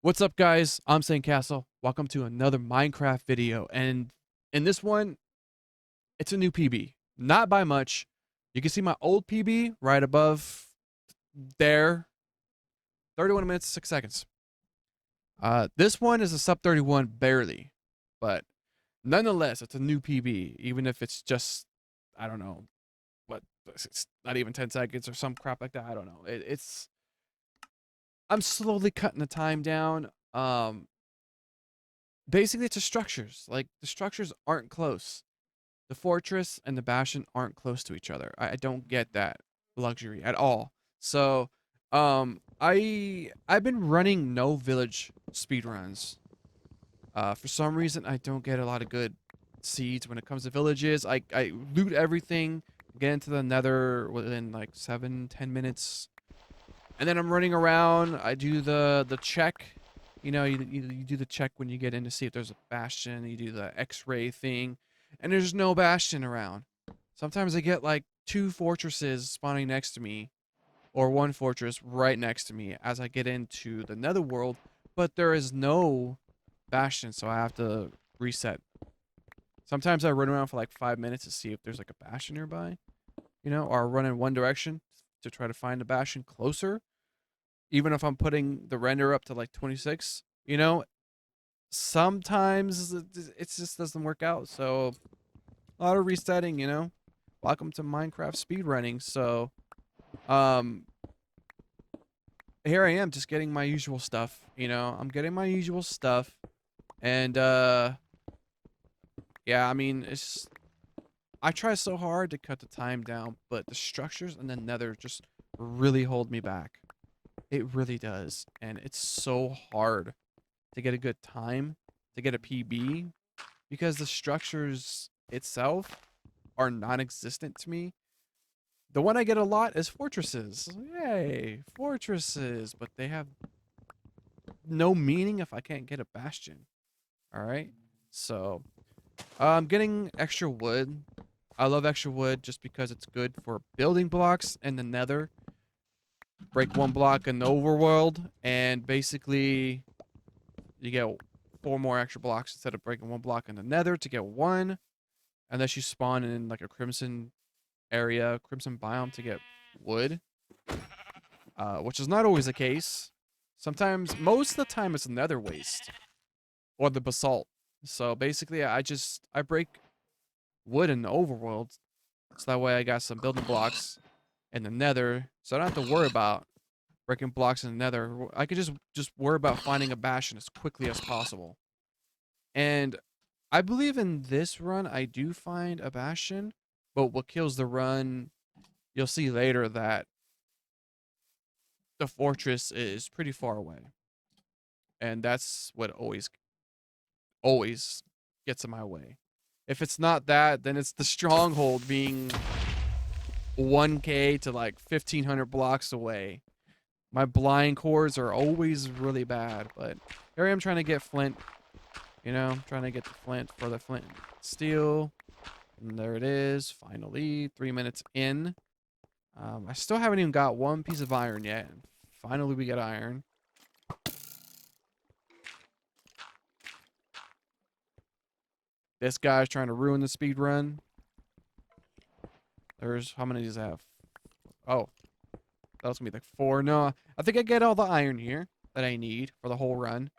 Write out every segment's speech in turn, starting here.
What's up, guys? I'm Saintcastle. Welcome to another Minecraft video. And in this one, it's a new PB. Not by much. You can see my old PB right above there. 31 minutes, 6 seconds. This one is a sub 31 barely. But nonetheless, it's a new PB. Even if it's just, I don't know, what, it's not even 10 seconds or some crap like that. I don't know. I'm slowly cutting the time down. Basically it's the structures. Like the structures aren't close. The fortress and the bastion aren't close to each other. I don't get that luxury at all. So I've been running no village speedruns. For some reason I don't get a lot of good seeds when it comes to villages. I loot everything, get into the nether within like 7-10 minutes. And then I'm running around. I do the check. You know, you do the check when you get in to see if there's a bastion. You do the X-ray thing, and there's no bastion around. Sometimes I get like 2 fortresses spawning next to me, or 1 fortress right next to me as I get into the netherworld, but there is no bastion, so I have to reset. Sometimes I run around for like 5 minutes to see if there's like a bastion nearby, or run in one direction to try to find a bastion closer, even if I'm putting the render up to like 26, sometimes it just doesn't work out. So a lot of resetting. Welcome to Minecraft speedrunning. So um here I am just getting my usual stuff, I'm getting my usual stuff. And yeah, I mean, I try so hard to cut the time down, but the structures and the nether just really hold me back. It really does. And it's so hard to get a good time, to get a PB, because the structures itself are non-existent to me. The one I get a lot is fortresses. Yay, fortresses, but they have no meaning if I can't get a bastion. All right, so I'm getting extra wood. I love extra wood just because it's good for building blocks in the nether. Break 1 block in the overworld, and basically you get 4 more extra blocks instead of breaking 1 block in the nether to get 1. Unless you spawn in like a crimson area, crimson biome to get wood, which is not always the case. Sometimes, most of the time, it's nether waste or the basalt. So basically, I break wood in the overworld, so that way I got some building blocks in the nether, so I don't have to worry about breaking blocks in the nether. I could just worry about finding a bastion as quickly as possible. And I believe in this run I do find a bastion, but what kills the run, you'll see later that the fortress is pretty far away. And that's what always gets in my way. If it's not that, then it's the stronghold being 1k to like 1500 blocks away. My blind cores are always really bad, but here I am trying to get flint, trying to get the flint for the flint steel. And there it is, finally, 3 minutes in. I still haven't even got 1 piece of iron yet. Finally, we get iron. This guy's trying to ruin the speed run. There's, how many does it have? Oh, that was gonna be like 4. No, I think I get all the iron here that I need for the whole run.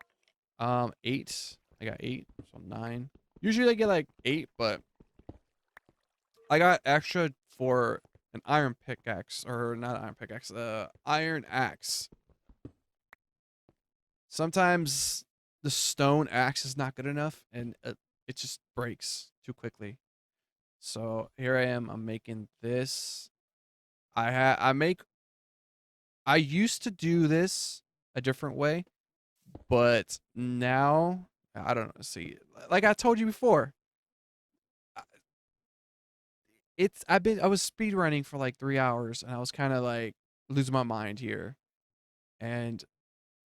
8. I got 8, so 9. Usually I get like 8, but I got extra for an iron pickaxe, or not iron pickaxe, iron axe. Sometimes the stone axe is not good enough, and it just breaks too quickly. So here I am. I'm making this. I used to do this a different way, but now I don't know. See, like I told you before, I was speed running for like 3 hours, and I was kind of like losing my mind here, and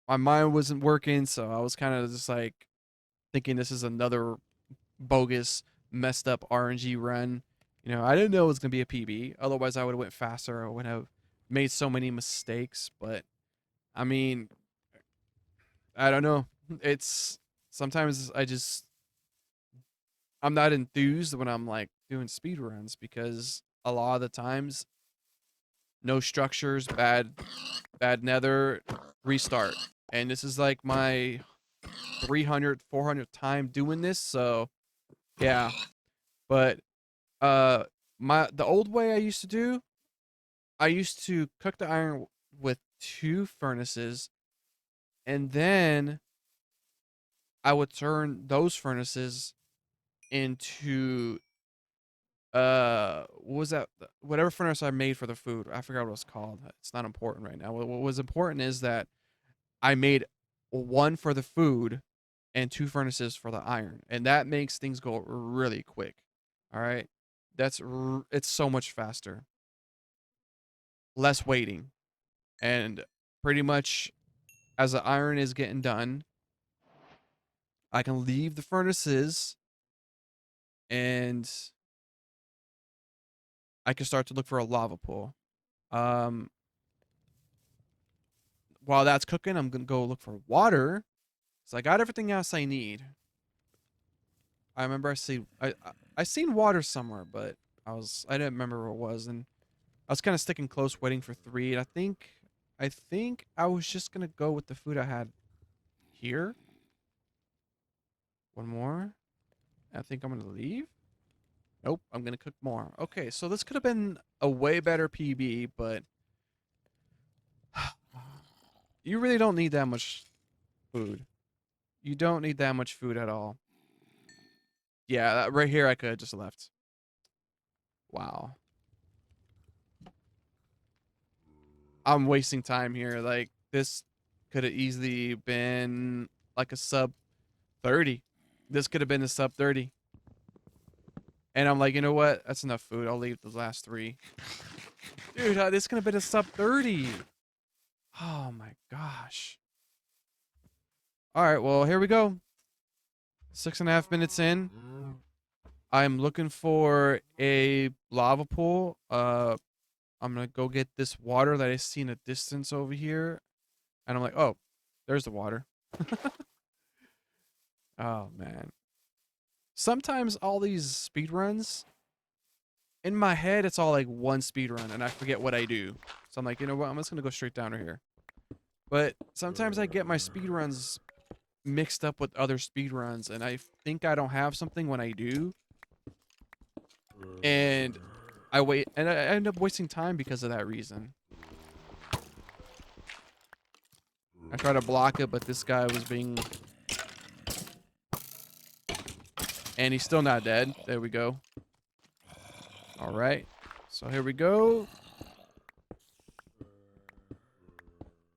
my mind wasn't working, so I was kind of just like thinking this is another bogus, messed up RNG run. I didn't know it was gonna be a PB. Otherwise, I would have went faster. I would have made so many mistakes. But I mean, I don't know. It's sometimes I'm not enthused when I'm like doing speed runs because a lot of the times no structures, bad nether, restart. And this is like my 300, 400th time doing this, so yeah. But uh the old way I used to do, I used to cook the iron with 2 furnaces, and then I would turn those furnaces into what was that, whatever furnace I made for the food. I forgot what it was called. It's not important right now. What was important is that I made one for the food and 2 furnaces for the iron, and that makes things go really quick. All right, it's so much faster, less waiting, and pretty much as the iron is getting done, I can leave the furnaces and I can start to look for a lava pool. Um, while that's cooking, I'm gonna go look for water. So I got everything else I need. I remember I seen water somewhere, but I didn't remember where it was, and I was kind of sticking close, waiting for 3. And I think I was just gonna go with the food I had here. One more. I think I'm gonna leave. Nope, I'm gonna cook more. Okay, so this could have been a way better PB, but you really don't need that much food. You don't need that much food at all. Yeah, right here I could have just left. Wow. I'm wasting time here. Like, this could have easily been like a sub 30. This could have been a sub 30. And I'm like, you know what? That's enough food. I'll leave the last 3. Dude, this could have been a sub 30. Oh my gosh. All right, well, here we go. 6.5 minutes in. I'm looking for a lava pool. I'm gonna go get this water that I see in a distance over here. And I'm like, oh, there's the water. Oh man. Sometimes all these speed runs, in my head, it's all like one speed run and I forget what I do. So I'm like, you know what? I'm just gonna go straight down to here. But sometimes I get my speed runs mixed up with other speed runs and I think I don't have something when I do. And I wait and I end up wasting time because of that reason. I try to block it, but this guy was being... And he's still not dead. There we go. All right. So here we go.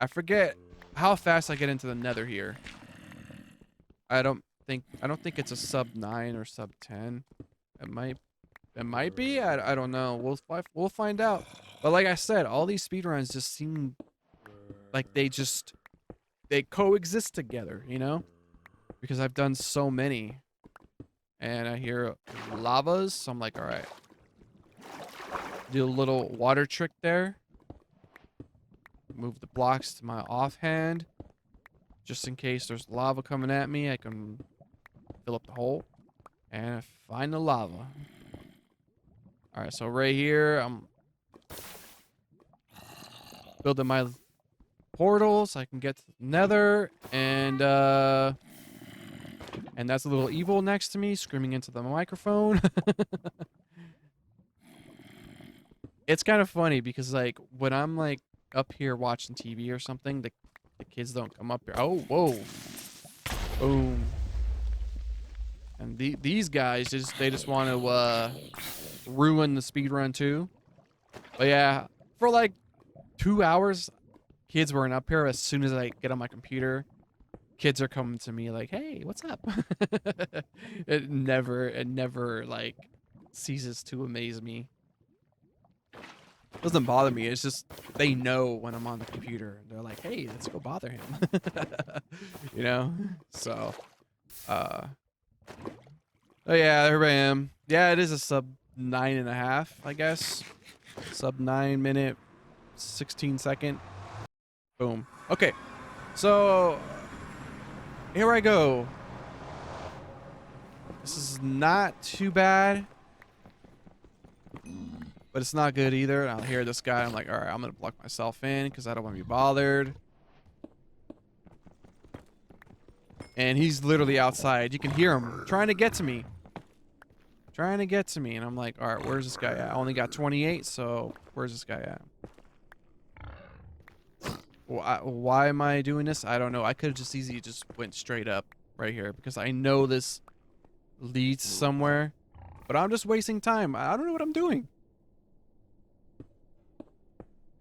I forget how fast I get into the nether here. I don't think it's a sub 9 or sub 10. It might be. I don't know. We'll find out. But like I said, all these speedruns just seem like they coexist together, you know? Because I've done so many. And I hear lavas, so I'm like, all right. Do a little water trick there. Move the blocks to my offhand. Just in case there's lava coming at me, I can fill up the hole and find the lava. All right, so right here, I'm building my portal so I can get to the nether, and that's a little evil next to me screaming into the microphone. It's kind of funny because like when I'm like up here watching TV or something, the kids don't come up here. Oh, whoa. Boom. And these guys they just want to ruin the speed run too. But yeah, for like 2 hours, kids weren't up here. As soon as I get on my computer, kids are coming to me like, "Hey, what's up?" It never like ceases to amaze me. It doesn't bother me. It's just they know when I'm on the computer. They're like, "Hey, let's go bother him." You know? So, oh yeah, here I am. Yeah, it is a sub 9.5, I guess. Sub 9 minute, 16 second. Boom. Okay. So Here I go. This is not too bad, but it's not good either. And I'll hear this guy. I'm like, all right, I'm going to block myself in because I don't want to be bothered. And he's literally outside. You can hear him trying to get to me. Trying to get to me. And I'm like, all right, where's this guy at? I only got 28, so where's this guy at? Why am I doing this? I don't know. I could have just easily just went straight up right here because I know this leads somewhere. But I'm just wasting time. I don't know what I'm doing.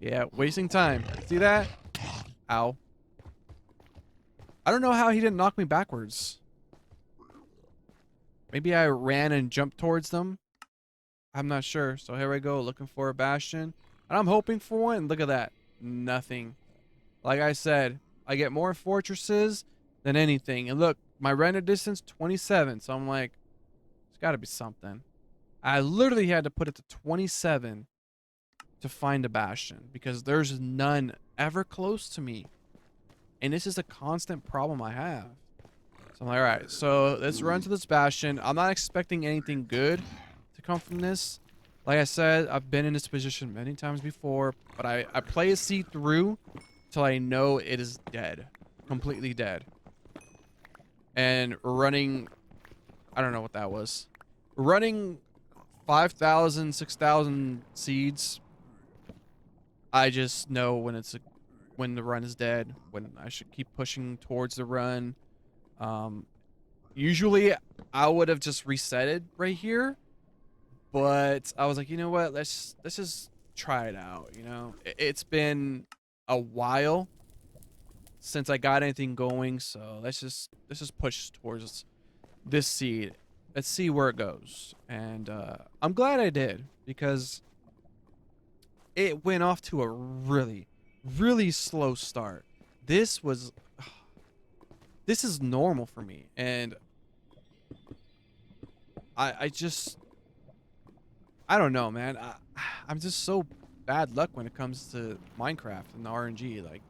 Yeah, wasting time. See that? Ow. I don't know how he didn't knock me backwards. Maybe I ran and jumped towards them. I'm not sure. So here I go, looking for a bastion. And I'm hoping for one. Look at that. Nothing. Like I said, I get more fortresses than anything. And look, my render distance, 27. So I'm like, there's got to be something. I literally had to put it to 27 to find a bastion because there's none ever close to me. And this is a constant problem I have. So I'm like, all right, so let's run to this bastion. I'm not expecting anything good to come from this. Like I said, I've been in this position many times before, but I play a seed through till I know it is dead. Completely dead. And running, I don't know what that was. Running 5,000, 6,000 seeds, I just know when it's when the run is dead, when I should keep pushing towards the run. Usually I would have just resetted right here, but I was like, you know what? Let's just try it out. You know, it's been a while since I got anything going, so let's just push towards this seed. Let's see where it goes. And I'm glad I did because it went off to a really, really slow start. This is normal for me, and I don't know, man. I'm just so bad luck when it comes to Minecraft and the RNG. Like,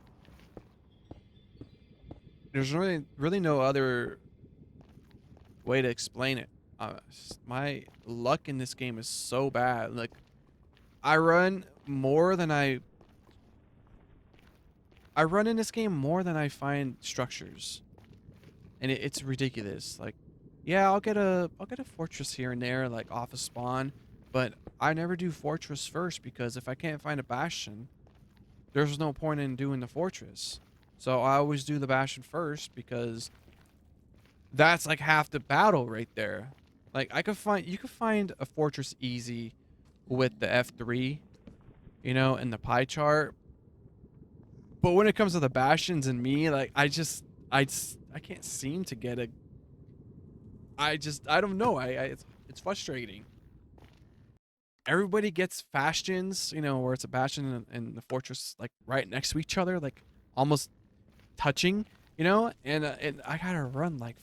there's really no other way to explain it. My luck in this game is so bad. Like, I run in this game more than I find structures. And it's ridiculous. Like, yeah, I'll get a fortress here and there, like off a spawn, but I never do fortress first because if I can't find a bastion, there's no point in doing the fortress. So I always do the bastion first because that's like half the battle right there. Like you could find a fortress easy with the F3, you know, and the pie chart. But when it comes to the bastions and me, like I can't seem to get a. I don't know. It's frustrating. Everybody gets bastions, you know, where it's a bastion and the fortress like right next to each other, like almost touching, you know, and I gotta run like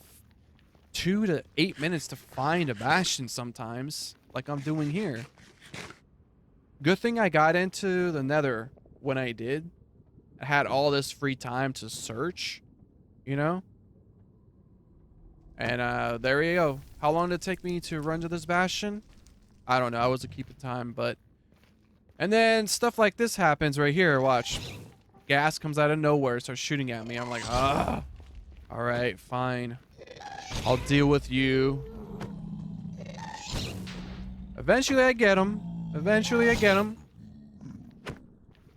2 to 8 minutes to find a bastion sometimes, like I'm doing here. Good thing I got into the Nether when I did. I had all this free time to search, you know. And there you go. How long did it take me to run to this bastion? I don't know. I wasn't keeping time, but... And then stuff like this happens right here. Watch. Gas comes out of nowhere, starts shooting at me. I'm like, ah. All right, fine. I'll deal with you. Eventually I get him.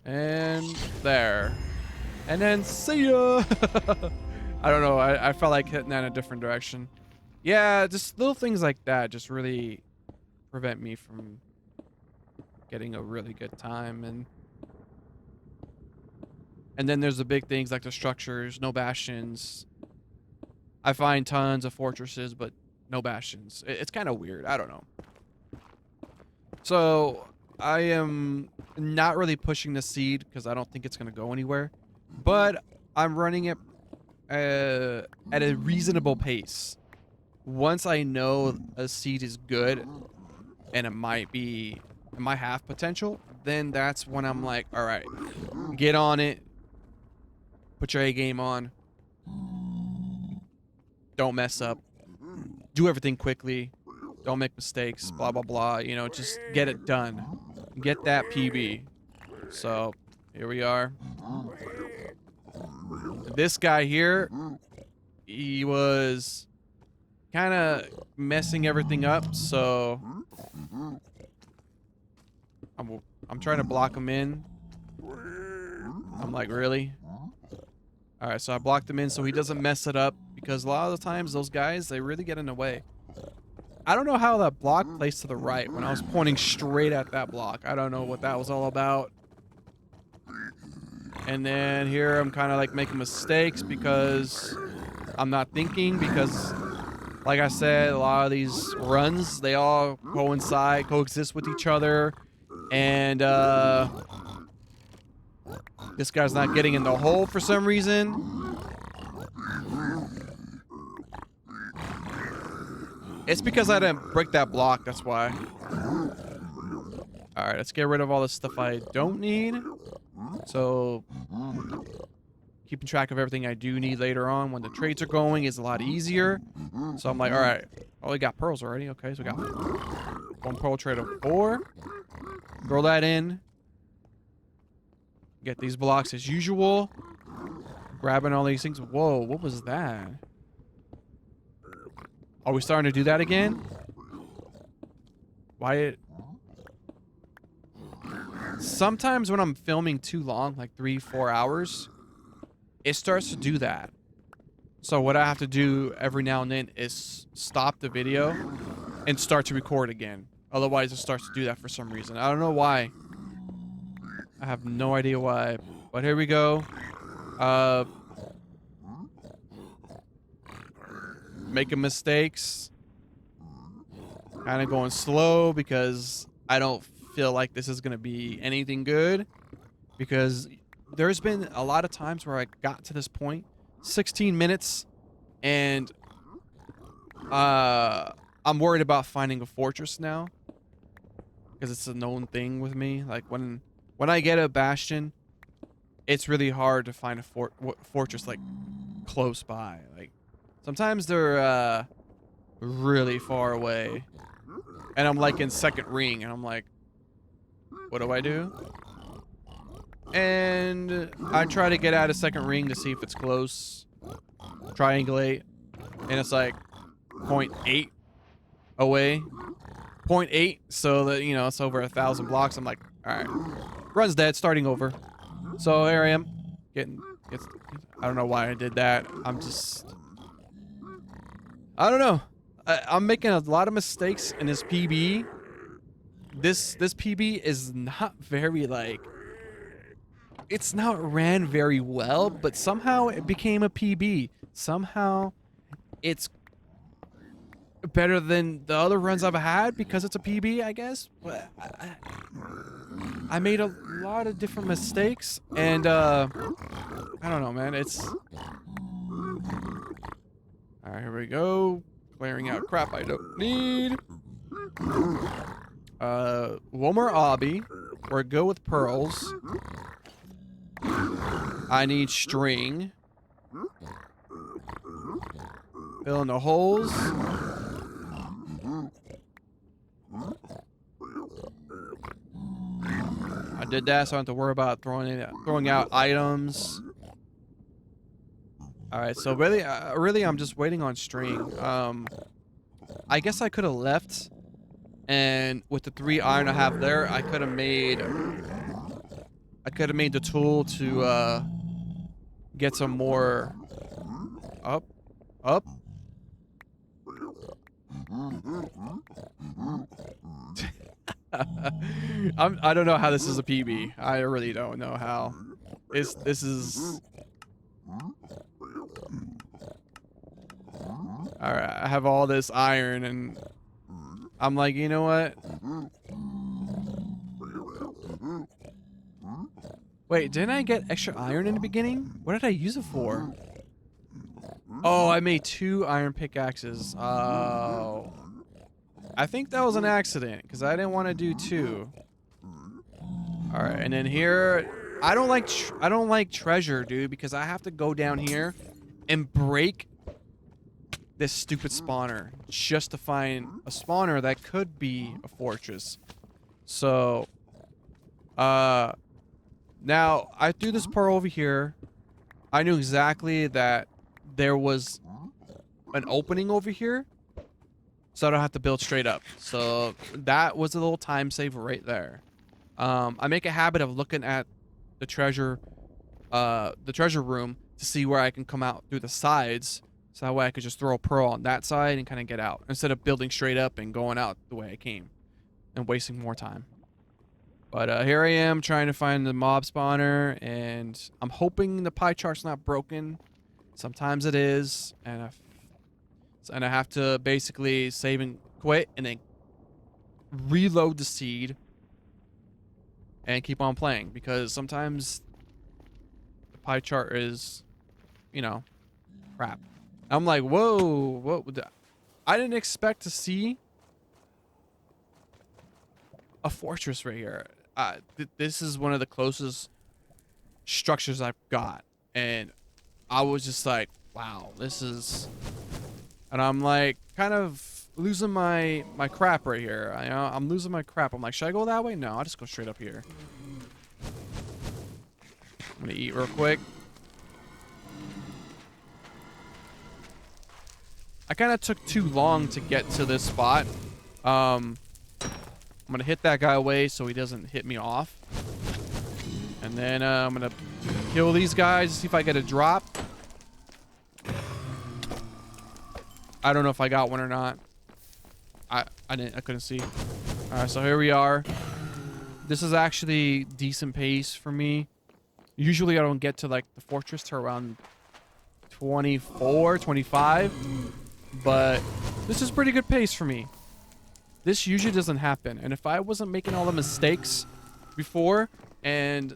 And there. And then see ya. I don't know. I felt like hitting that in a different direction. Yeah, just little things like that just really prevent me from getting a really good time. And then there's the big things like the structures, no bastions. I find tons of fortresses, but no bastions. It's kind of weird. I don't know. So I am not really pushing the seed because I don't think it's going to go anywhere. But I'm running it at a reasonable pace. Once I know a seed is good and it might have potential, then that's when I'm like, all right, get on it. Put your A game on. don't mess up, do everything quickly, don't make mistakes, blah, blah, blah. You know, just get it done. Get that PB. So, here we are. This guy here, he was kind of messing everything up, so I'm trying to block him in. I'm like, really? All right, so I blocked him in so he doesn't mess it up, because a lot of the times those guys, they really get in the way. I don't know how that block placed to the right when I was pointing straight at that block. I don't know what that was all about. And then here I'm kind of like making mistakes because I'm not thinking, because like I said, a lot of these runs, they all coexist with each other. And this guy's not getting in the hole for some reason. It's because I didn't break that block, that's why. Alright, let's get rid of all the stuff I don't need. So, keeping track of everything I do need later on when the trades are going is a lot easier. So I'm like, alright. Oh, we got pearls already. Okay, so we got one pearl trade of 4. Throw that in. Get these blocks as usual. Grabbing all these things. Whoa, what was that? Are we starting to do that again? Why? Sometimes when I'm filming too long, like 3-4 hours, it starts to do that. So what I have to do every now and then is stop the video and start to record again. Otherwise, it starts to do that for some reason. I don't know why. I have no idea why. But here we go. Making mistakes. Kind of going slow because I don't feel like this is going to be anything good. Because there's been a lot of times where I got to this point, 16 minutes, and I'm worried about finding a fortress now. Because it's a known thing with me. Like when I get a bastion, it's really hard to find a fortress like close by. Like sometimes they're really far away, and I'm like in second ring, and I'm like, what do I do? And I try to get out of second ring to see if it's close. Triangulate, and it's like 0.8 away. 0.8, so that, you know, it's over 1,000 blocks. I'm like, all right, run's dead, starting over. So here I am, I don't know why I did that. I don't know. I'm making a lot of mistakes in this PB. This PB is not very, like, it's not ran very well, but somehow it became a PB. Somehow it's better than the other runs I've had because it's a PB, I guess. But I made a lot of different mistakes, and I don't know, man. It's all right. Here we go, clearing out crap I don't need. One more obby, or go with pearls. I need string. Fill in the holes. I did that, so I don't have to worry about throwing out items. All right, so really, I'm just waiting on string. I guess I could have left, and with the 3 iron I have there, I could have made the tool to get some more up. I don't know how this is a PB. I really don't know how. This is. All right, I have all this iron, and I'm like, you know what? Wait, didn't I get extra iron in the beginning? What did I use it for? Oh, I made 2 iron pickaxes. Oh. I think that was an accident, because I didn't want to do 2. All right, and then here, I don't like treasure, dude, because I have to go down here and break this stupid spawner just to find a spawner that could be a fortress. So, now I threw this pearl over here. I knew exactly that there was an opening over here, so I don't have to build straight up. So that was a little time saver right there. I make a habit of looking at the treasure room to see where I can come out through the sides, so that way I could just throw a pearl on that side and kind of get out instead of building straight up and going out the way I came and wasting more time. But here I am trying to find the mob spawner, and I'm hoping the pie chart's not broken. Sometimes it is, and I have to basically save and quit and then reload the seed and keep on playing, because sometimes the pie chart is, you know, crap. I'm like, whoa, what would that? I didn't expect to see a fortress right here. This is one of the closest structures I've got, and I was just like, wow, this is, and I'm like kind of losing my crap right here. I'm losing my crap. I'm like, should I go that way? No, I'll just go straight up here. I'm gonna eat real quick. I kind of took too long to get to this spot. I'm gonna hit that guy away so he doesn't hit me off. And then I'm gonna kill these guys, see if I get a drop. I don't know if I got one or not. I couldn't see. Alright, so here we are. This is actually decent pace for me. Usually I don't get to like the fortress to around 24, 25. But this is pretty good pace for me. This usually doesn't happen. And if I wasn't making all the mistakes before and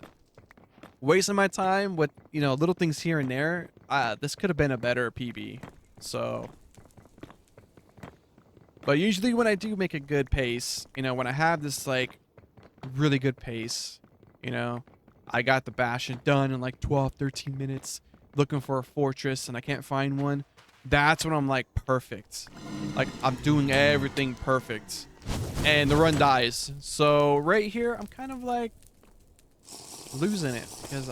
wasting my time with, you know, little things here and there, this could have been a better PB. So, but usually when I do make a good pace, you know, when I have this like really good pace, you know, I got the bastion done in like 12, 13 minutes looking for a fortress and I can't find one. That's when I'm like perfect. Like I'm doing everything perfect. And the run dies. So right here, I'm kind of like losing it because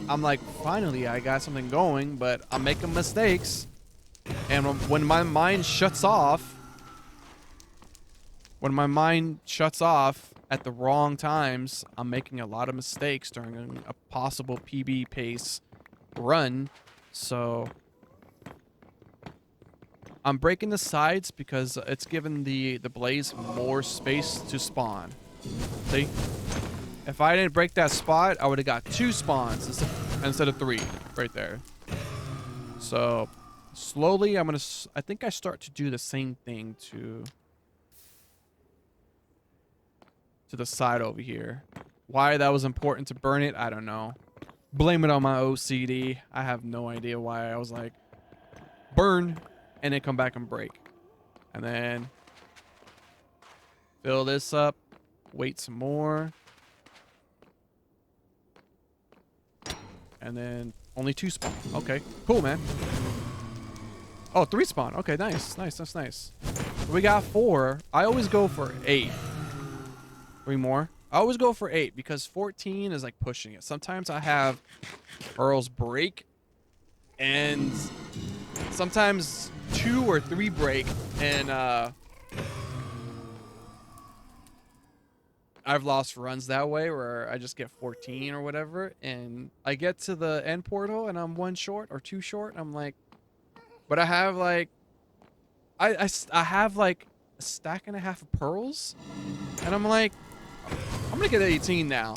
I'm like, finally I got something going, but I'm making mistakes. And when my mind shuts off, at the wrong times, I'm making a lot of mistakes during a possible PB pace run. So I'm breaking the sides because it's giving the blaze more space to spawn. See? If I didn't break that spot, I would have got 2 spawns instead of 3 right there. So slowly I think I start to do the same thing to the side over here. Why that was important to burn it, I don't know. Blame it on my OCD. I have no idea why I was like, burn, and then come back and break. And then fill this up, wait some more. And then only 2 spawn. Okay, cool, man. Oh, 3 spawn. Okay, nice. That's nice. We got 4. I always go for 8. 3 more. I always go for 8 because 14 is like pushing it. Sometimes I have pearls break and sometimes 2 or 3 break, and I've lost runs that way where I just get 14 or whatever, and I get to the end portal and I'm 1 short or 2 short. I'm like, but I have like I have like a stack and a half of pearls, and I'm like, I'm gonna get 18 now.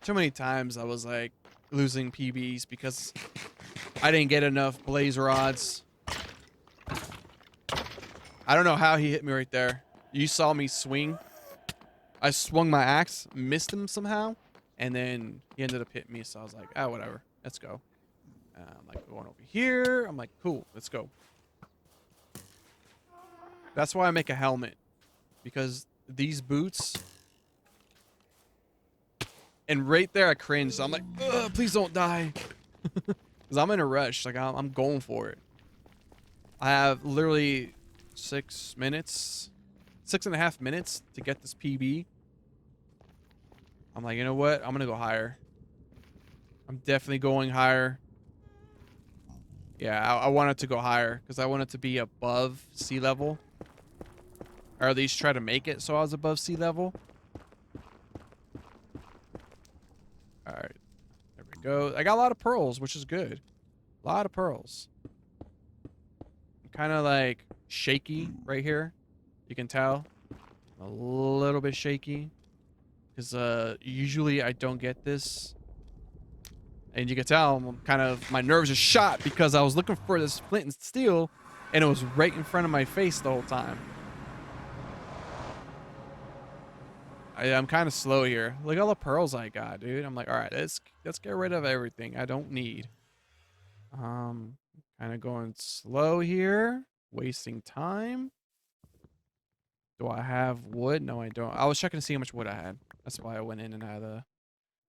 Too many times I was like losing PBs because I didn't get enough blaze rods. I don't know how he hit me right there. You saw me swing. I swung my axe, missed him somehow, and then he ended up hitting me. So I was like, ah, whatever, let's go. I'm like going over here. I'm like, cool, let's go. That's why I make a helmet, because these boots, and right there I cringed. I'm like, ugh, please don't die. Because I'm in a rush. Like, I'm going for it. I have literally 6 minutes, 6.5 minutes to get this PB. I'm like, you know what? I'm going to go higher. I'm definitely going higher. Yeah, I want it to go higher because I want it to be above sea level. Or at least try to make it so I was above sea level. All right. There we go. I got a lot of pearls, which is good. A lot of pearls. I'm kind of like shaky right here. You can tell. A little bit shaky. Because usually I don't get this. And you can tell I'm kind of, my nerves are shot because I was looking for this flint and steel and it was right in front of my face the whole time. I'm kind of slow here. Look at all the pearls I got, dude. I'm like, all right, let's get rid of everything I don't need. Kind of going slow here, wasting time. Do I have wood? No, I don't. I was checking to see how much wood I had. That's why I went in and out of the.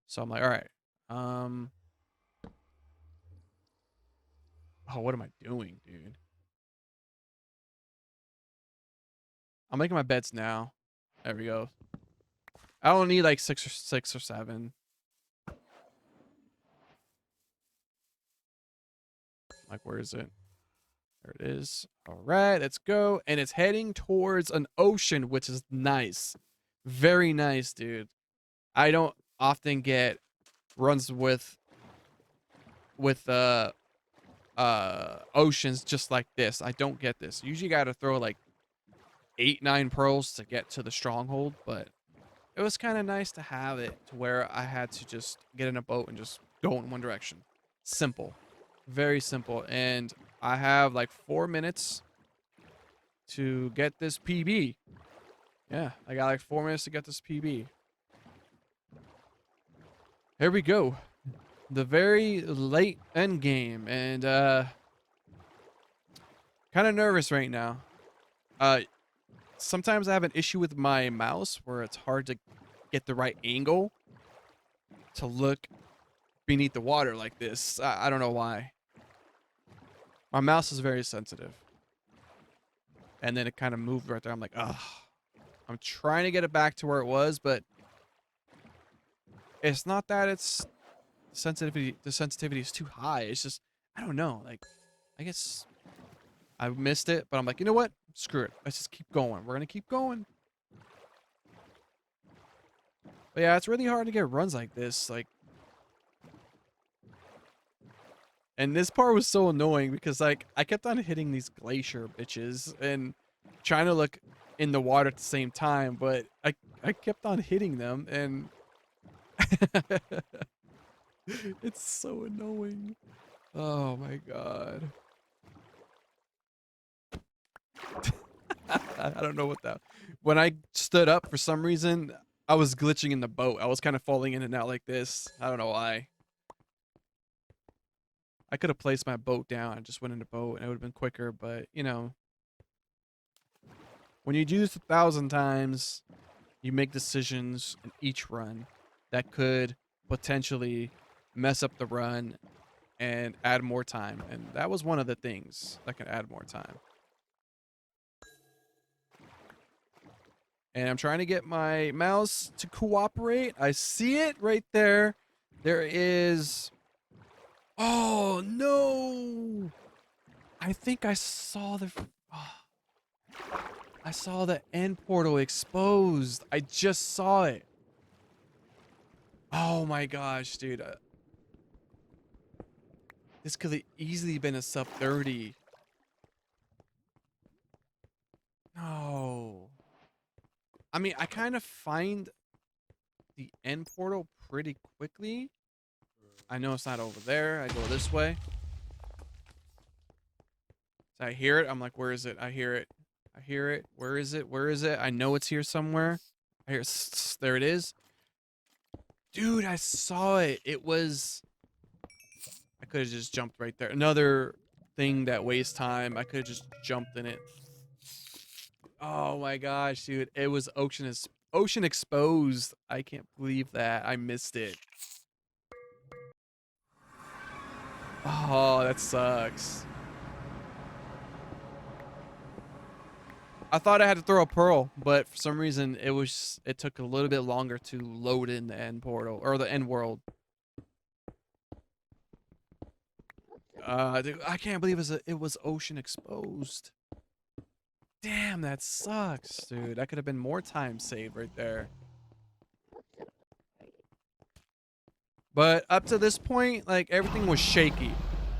So I'm like, all right. Oh, what am I doing, dude? I'm making my beds now. There we go. I don't need like six or seven. Like, where is it? There it is. All right, let's go. And it's heading towards an ocean, which is nice. Very nice, dude. I don't often get runs with oceans just like this. I don't get this. Usually got to throw like 8-9 pearls to get to the stronghold, but it was kind of nice to have it to where I had to just get in a boat and just go in one direction. Simple. Very simple. And I have like 4 minutes to get this PB. Yeah, I got like 4 minutes to get this PB. Here we go. The very late end game. And kind of nervous right now. Sometimes I have an issue with my mouse where it's hard to get the right angle to look beneath the water like this. I don't know why. My mouse is very sensitive. And then it kind of moved right there. I'm like, ugh. I'm trying to get it back to where it was, but it's not that it's sensitivity. The sensitivity is too high. It's just, I don't know. Like, I guess I missed it, but I'm like, you know what? Screw it. Let's just keep going. We're going to keep going. But yeah, it's really hard to get runs like this. Like, and this part was so annoying because like I kept on hitting these glacier bitches and trying to look in the water at the same time, but I kept on hitting them and it's so annoying. Oh my god. I don't know what that. When I stood up for some reason, I was glitching in the boat. I was kind of falling in and out like this. I don't know why. I could have placed my boat down and just went in the boat and it would have been quicker, but you know, when you do this 1,000 times, you make decisions in each run that could potentially mess up the run and add more time. And that was one of the things that could add more time. And I'm trying to get my mouse to cooperate. I see it right there. There is... Oh, no! I think I saw the... Oh, I saw the end portal exposed. I just saw it. Oh my gosh, dude. This could have easily been a sub 30. No. I mean, I kind of find the end portal pretty quickly. I know it's not over there. I go this way. So I hear it. I'm like, where is it? I hear it. I hear it. Where is it? Where is it? I know it's here somewhere. I hear there it is. Dude, I saw it. It was... I could have just jumped right there. Another thing that wastes time. I could have just jumped in it. Oh my gosh, dude. It was ocean exposed. I can't believe that. I missed it. Oh, that sucks. I thought I had to throw a pearl, but for some reason it took a little bit longer to load in the end portal or the end world. Dude, I can't believe it was ocean exposed. Damn, that sucks, dude. That could have been more time saved right there. But up to this point, like everything was shaky.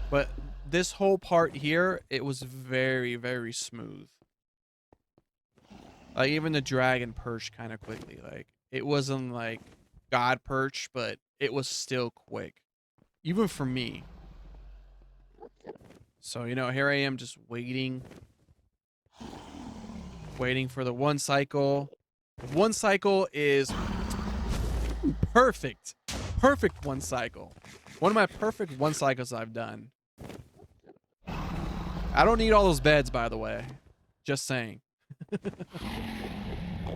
But this whole part here, it was very, very smooth. Like even the dragon perched kind of quickly. Like it wasn't like God perch, but it was still quick. Even for me. So, you know, here I am just waiting. Waiting for the one cycle. One cycle is perfect. Perfect one cycle. One of my perfect one cycles I've done. I don't need all those beds, by the way. Just saying.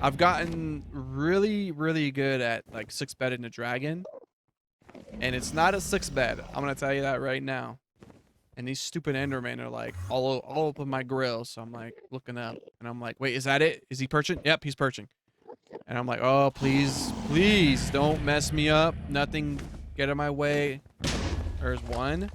I've gotten really, really good at like 6-bedding a dragon. And it's not a 6-bed. I'm going to tell you that right now. And these stupid Endermen are like all up on my grill. So I'm like looking up and I'm like, wait, is that it? Is he perching? Yep, he's perching. And I'm like, oh, please, please don't mess me up. Nothing get in my way. There's one.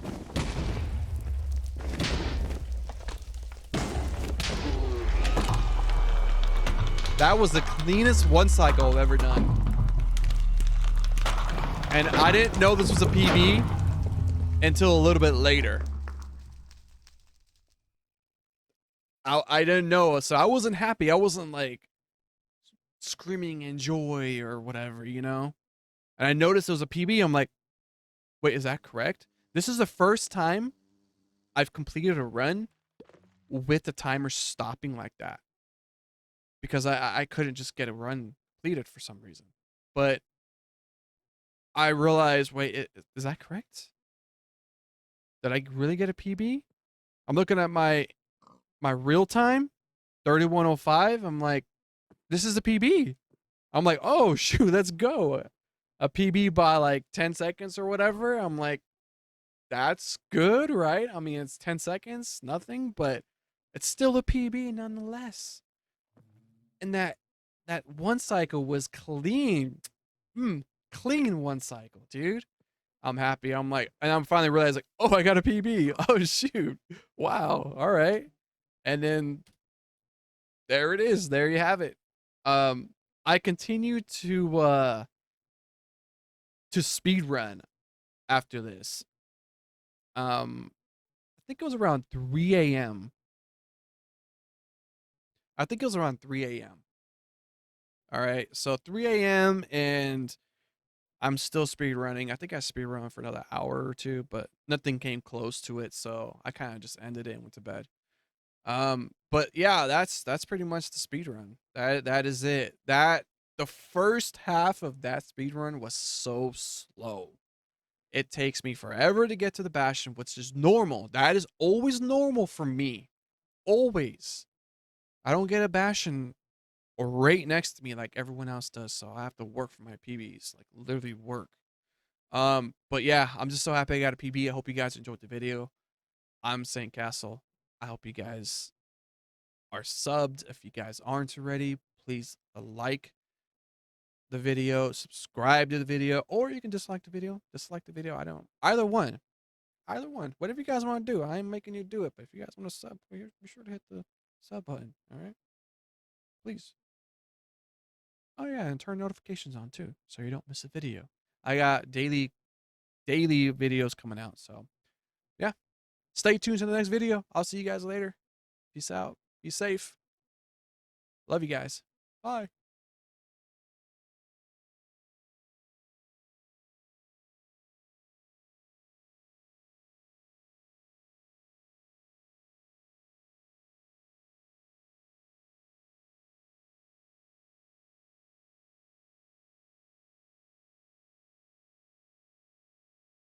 That was the cleanest one cycle I've ever done. And I didn't know this was a PB until a little bit later. I didn't know, so I wasn't happy. I wasn't like screaming in joy or whatever, you know? And I noticed it was a PB. I'm like, wait, is that correct? This is the first time I've completed a run with the timer stopping like that. Because I couldn't just get a run completed for some reason. But I realized, wait, is that correct? Did I really get a PB? I'm looking at my real time, 31:05. I'm like, this is a PB. I'm like, oh shoot, let's go. A PB by like 10 seconds or whatever. I'm like, that's good, right? I mean, it's 10 seconds, nothing, but it's still a PB nonetheless. And that one cycle was clean. Clean one cycle, dude. I'm happy. I'm like, and I'm finally realizing, like, oh, I got a PB. Oh shoot. Wow. All right. And then there it is. There you have it. I continue to speed run after this. I think it was around 3 a.m. I think it was around 3 a.m. All right. So 3 a.m. and I'm still speed running. I think I speed run for another hour or two, but nothing came close to it. So I kind of just ended it and went to bed. But yeah, that's pretty much the speed run. That is it. The first half of that speed run was so slow. It takes me forever to get to the bastion, which is normal. That is always normal for me. Always. I don't get a bastion right next to me like everyone else does, so I have to work for my PBs, like literally work. But yeah, I'm just so happy I got a PB. I hope you guys enjoyed the video. I'm Saintcastle. I hope you guys are subbed. If you guys aren't already, please like the video, subscribe to the video, or you can dislike the video. Dislike the video. I don't. Either one. Either one. Whatever you guys want to do. I ain't making you do it. But if you guys want to sub, be sure to hit the sub button. All right. Please. Oh yeah, and turn notifications on too, so you don't miss a video. I got daily videos coming out. So yeah. Stay tuned to the next video. I'll see you guys later. Peace out. Be safe. Love you guys. Bye.